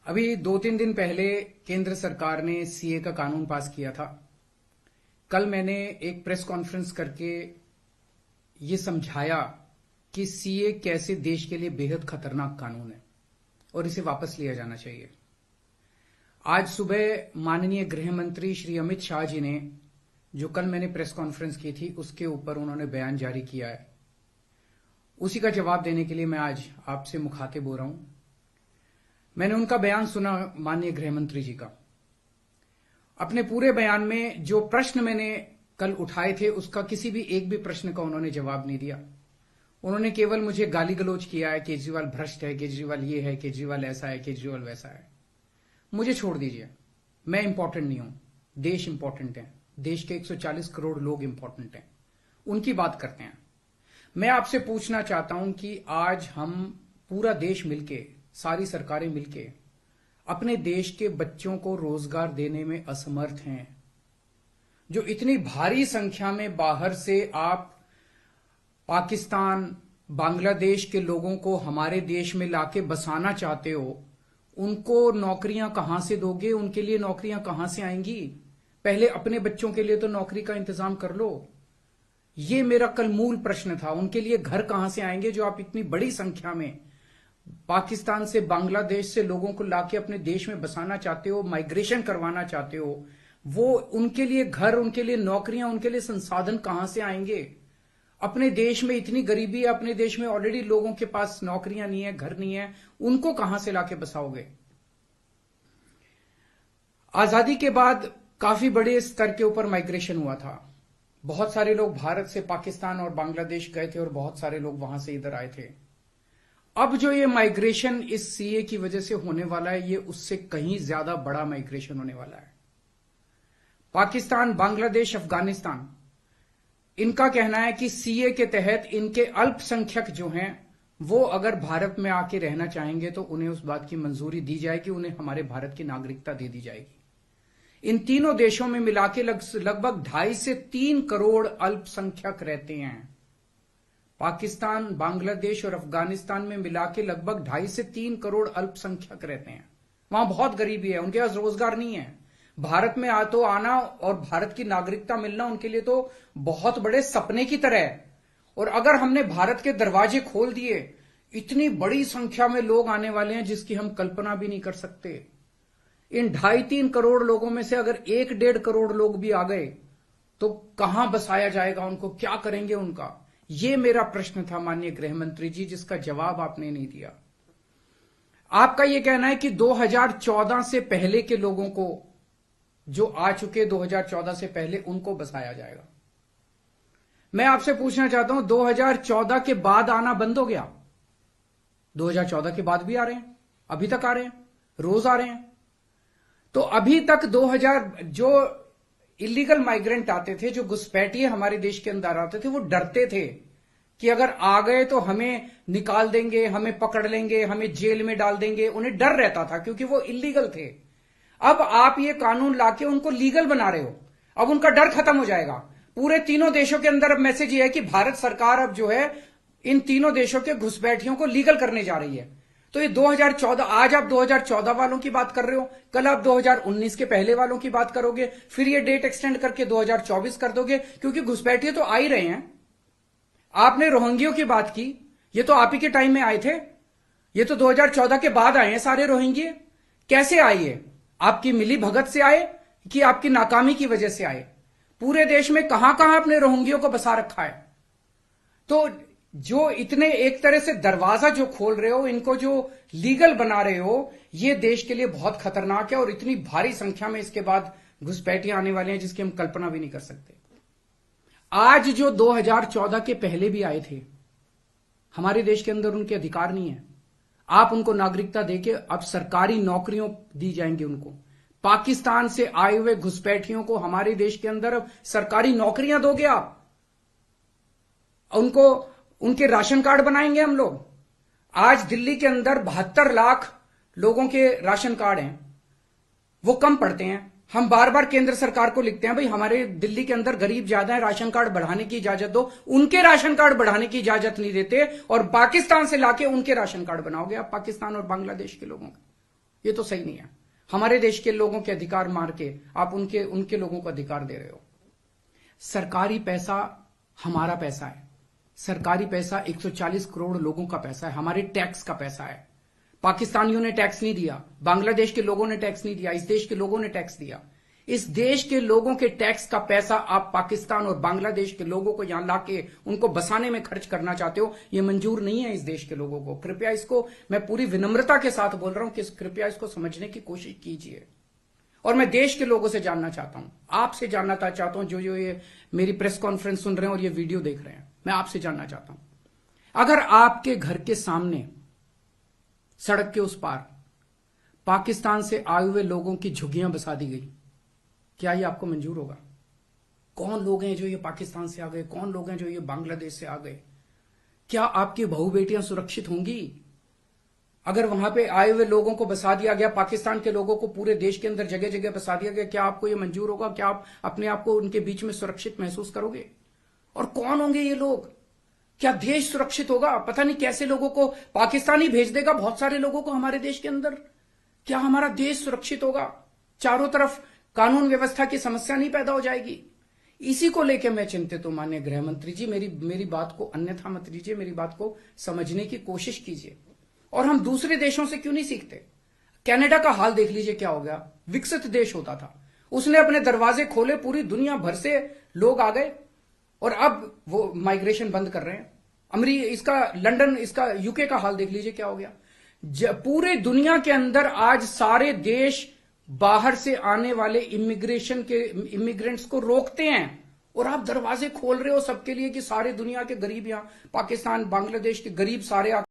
अभी 2-3 दिन पहले केंद्र सरकार ने सीए का कानून पास किया था। कल मैंने एक प्रेस कॉन्फ्रेंस करके ये समझाया कि सीए कैसे देश के लिए बेहद खतरनाक कानून है और इसे वापस लिया जाना चाहिए। आज सुबह माननीय गृह मंत्री श्री अमित शाह जी ने, जो कल मैंने प्रेस कॉन्फ्रेंस की थी उसके ऊपर उन्होंने बयान जारी किया है, उसी का जवाब देने के लिए मैं आज आपसे मुखातिब हो रहा हूं। मैंने उनका बयान सुना, माननीय गृह मंत्री जी का। अपने पूरे बयान में जो प्रश्न मैंने कल उठाए थे उसका किसी भी एक भी प्रश्न का उन्होंने जवाब नहीं दिया। उन्होंने केवल मुझे गाली गलौज किया है, केजरीवाल भ्रष्ट है, केजरीवाल ये है, केजरीवाल ऐसा है, केजरीवाल वैसा है। मुझे छोड़ दीजिए, मैं इंपॉर्टेंट नहीं हूं, देश इंपॉर्टेंट है। देश के 140 करोड़ लोग इंपॉर्टेंट हैं, उनकी बात करते हैं। मैं आपसे पूछना चाहता हूं कि आज हम पूरा देश मिलके, सारी सरकारें मिलके अपने देश के बच्चों को रोजगार देने में असमर्थ हैं। जो इतनी भारी संख्या में बाहर से आप पाकिस्तान, बांग्लादेश के लोगों को हमारे देश में लाके बसाना चाहते हो, उनको नौकरियां कहां से दोगे? उनके लिए नौकरियां कहां से आएंगी? पहले अपने बच्चों के लिए तो नौकरी का इंतजाम कर लो। ये मेरा कल मूल प्रश्न था। उनके लिए घर कहां से आएंगे जो आप इतनी बड़ी संख्या में पाकिस्तान से, बांग्लादेश से लोगों को लाके अपने देश में बसाना चाहते हो, माइग्रेशन करवाना चाहते हो? वो उनके लिए घर, उनके लिए नौकरियां, उनके लिए संसाधन कहां से आएंगे? अपने देश में इतनी गरीबी है, अपने देश में ऑलरेडी लोगों के पास नौकरियां नहीं है, घर नहीं है, उनको कहां से लाके बसाओगे? आजादी के बाद काफी बड़े स्तर के ऊपर माइग्रेशन हुआ था। बहुत सारे लोग भारत से पाकिस्तान और बांग्लादेश गए थे और बहुत सारे लोग वहां से इधर आए थे। अब जो ये माइग्रेशन इस सीए की वजह से होने वाला है, ये उससे कहीं ज्यादा बड़ा माइग्रेशन होने वाला है। पाकिस्तान, बांग्लादेश, अफगानिस्तान, इनका कहना है कि सीए के तहत इनके अल्पसंख्यक जो हैं वो अगर भारत में आके रहना चाहेंगे तो उन्हें उस बात की मंजूरी दी जाएगी, उन्हें हमारे भारत की नागरिकता दे दी जाएगी। इन तीनों देशों में मिलाके लगभग 2.5 से 3 करोड़ अल्पसंख्यक रहते हैं। पाकिस्तान, बांग्लादेश और अफगानिस्तान में मिलाके लगभग 2.5 से 3 करोड़ अल्पसंख्यक रहते हैं। वहां बहुत गरीबी है, उनके पास रोजगार नहीं है। भारत में तो आना और भारत की नागरिकता मिलना उनके लिए तो बहुत बड़े सपने की तरह है। और अगर हमने भारत के दरवाजे खोल दिए, इतनी बड़ी संख्या में लोग आने वाले हैं जिसकी हम कल्पना भी नहीं कर सकते। इन 2.5-3 करोड़ लोगों में से अगर 1-1.5 करोड़ लोग भी आ गए तो कहां बसाया जाएगा उनको? क्या करेंगे उनका? ये मेरा प्रश्न था माननीय गृह मंत्री जी, जिसका जवाब आपने नहीं दिया। आपका यह कहना है कि 2014 से पहले के लोगों को, जो आ चुके 2014 से पहले, उनको बसाया जाएगा। मैं आपसे पूछना चाहता हूं, 2014 के बाद आना बंद हो गया? 2014 के बाद भी आ रहे हैं, अभी तक आ रहे हैं, रोज आ रहे हैं। तो अभी तक 2000 जो इलीगल माइग्रेंट आते थे, जो घुसपैठिए हमारे देश के अंदर आते थे, वो डरते थे कि अगर आ गए तो हमें निकाल देंगे, हमें पकड़ लेंगे, हमें जेल में डाल देंगे। उन्हें डर रहता था क्योंकि वो इलीगल थे। अब आप ये कानून लाके उनको लीगल बना रहे हो, अब उनका डर खत्म हो जाएगा। पूरे तीनों देशों के अंदर अब मैसेज ये है कि भारत सरकार अब जो है इन तीनों देशों के घुसपैठियों को लीगल करने जा रही है। तो ये 2014, आज आप 2014 वालों की बात कर रहे हो, कल आप 2019 के पहले वालों की बात करोगे, फिर ये डेट एक्सटेंड करके 2024 कर दोगे, क्योंकि घुसपैठिए तो आ ही रहे हैं। आपने रोहिंग्यों की बात की, ये तो आप ही के टाइम में आए थे, ये तो 2014 के बाद आए हैं सारे रोहिंग्ये। कैसे आए ये? आपकी मिली भगत से आए कि आपकी नाकामी की वजह से आए? पूरे देश में कहां कहां आपने रोहिंग्यों को बसा रखा है? तो जो इतने एक तरह से दरवाजा जो खोल रहे हो, इनको जो लीगल बना रहे हो, ये देश के लिए बहुत खतरनाक है। और इतनी भारी संख्या में इसके बाद घुसपैठिए आने वाले हैं जिसकी हम कल्पना भी नहीं कर सकते। आज जो 2014 के पहले भी आए थे, हमारे देश के अंदर उनके अधिकार नहीं है। आप उनको नागरिकता देके अब सरकारी नौकरियों दी जाएंगी उनको। पाकिस्तान से आए हुए घुसपैठियों को हमारे देश के अंदर अब सरकारी नौकरियां दोगे आप, उनको उनके राशन कार्ड बनाएंगे हम लोग। आज दिल्ली के अंदर 72 लाख लोगों के राशन कार्ड हैं, वो कम पड़ते हैं। हम बार बार केंद्र सरकार को लिखते हैं, भाई हमारे दिल्ली के अंदर गरीब ज्यादा है, राशन कार्ड बढ़ाने की इजाजत दो। उनके राशन कार्ड बढ़ाने की इजाजत नहीं देते और पाकिस्तान से लाके उनके राशन कार्ड बनाओगे आप, पाकिस्तान और बांग्लादेश के लोगों के। ये तो सही नहीं है। हमारे देश के लोगों के अधिकार मार के आप उनके लोगों को अधिकार दे रहे हो। सरकारी पैसा हमारा पैसा है। सरकारी पैसा 140 करोड़ लोगों का पैसा है, हमारे टैक्स का पैसा है। पाकिस्तानियों ने टैक्स नहीं दिया, बांग्लादेश के लोगों ने टैक्स नहीं दिया, इस देश के लोगों ने टैक्स दिया। इस देश के लोगों के टैक्स का पैसा आप पाकिस्तान और बांग्लादेश के लोगों को यहां लाके उनको बसाने में खर्च करना चाहते हो। यह मंजूर नहीं है इस देश के लोगों को। कृपया इसको, मैं पूरी विनम्रता के साथ बोल रहा हूं कि कृपया इसको समझने की कोशिश कीजिए। और मैं देश के लोगों से जानना चाहता हूं, आपसे जानना चाहता हूं, जो ये मेरी प्रेस कॉन्फ्रेंस सुन रहे हैं और ये वीडियो देख रहे हैं, मैं आपसे जानना चाहता हूं, अगर आपके घर के सामने सड़क के उस पार पाकिस्तान से आए हुए लोगों की झुग्गियां बसा दी गई, क्या ये आपको मंजूर होगा? कौन लोग हैं जो ये पाकिस्तान से आ गए? कौन लोग हैं जो ये बांग्लादेश से आ गए? क्या आपकी बहू बेटियां सुरक्षित होंगी? अगर वहां पे आए हुए लोगों को बसा दिया गया, पाकिस्तान के लोगों को पूरे देश के अंदर जगह जगह बसा दिया गया, क्या आपको ये मंजूर होगा? क्या आप अपने आप को उनके बीच में सुरक्षित महसूस करोगे? और कौन होंगे ये लोग? क्या देश सुरक्षित होगा? पता नहीं कैसे लोगों को पाकिस्तान ही भेज देगा, बहुत सारे लोगों को हमारे देश के अंदर। क्या हमारा देश सुरक्षित होगा? चारों तरफ कानून व्यवस्था की समस्या नहीं पैदा हो जाएगी? इसी को लेकर मैं चिंतित हूं माननीय गृह मंत्री जी। मेरी बात को अन्यथा मत लीजिए, मेरी बात को समझने की कोशिश कीजिए। और हम दूसरे देशों से क्यों नहीं सीखते? कनाडा का हाल देख लीजिए, क्या हो गया। विकसित देश होता था, उसने अपने दरवाजे खोले, पूरी दुनिया भर से लोग आ गए और अब वो माइग्रेशन बंद कर रहे हैं। इसका लंदन, इसका यूके का हाल देख लीजिए, क्या हो गया। पूरे दुनिया के अंदर आज सारे देश बाहर से आने वाले इमिग्रेंट्स को रोकते हैं और आप दरवाजे खोल रहे हो सबके लिए कि सारे दुनिया के गरीब, यहां पाकिस्तान बांग्लादेश के गरीब सारे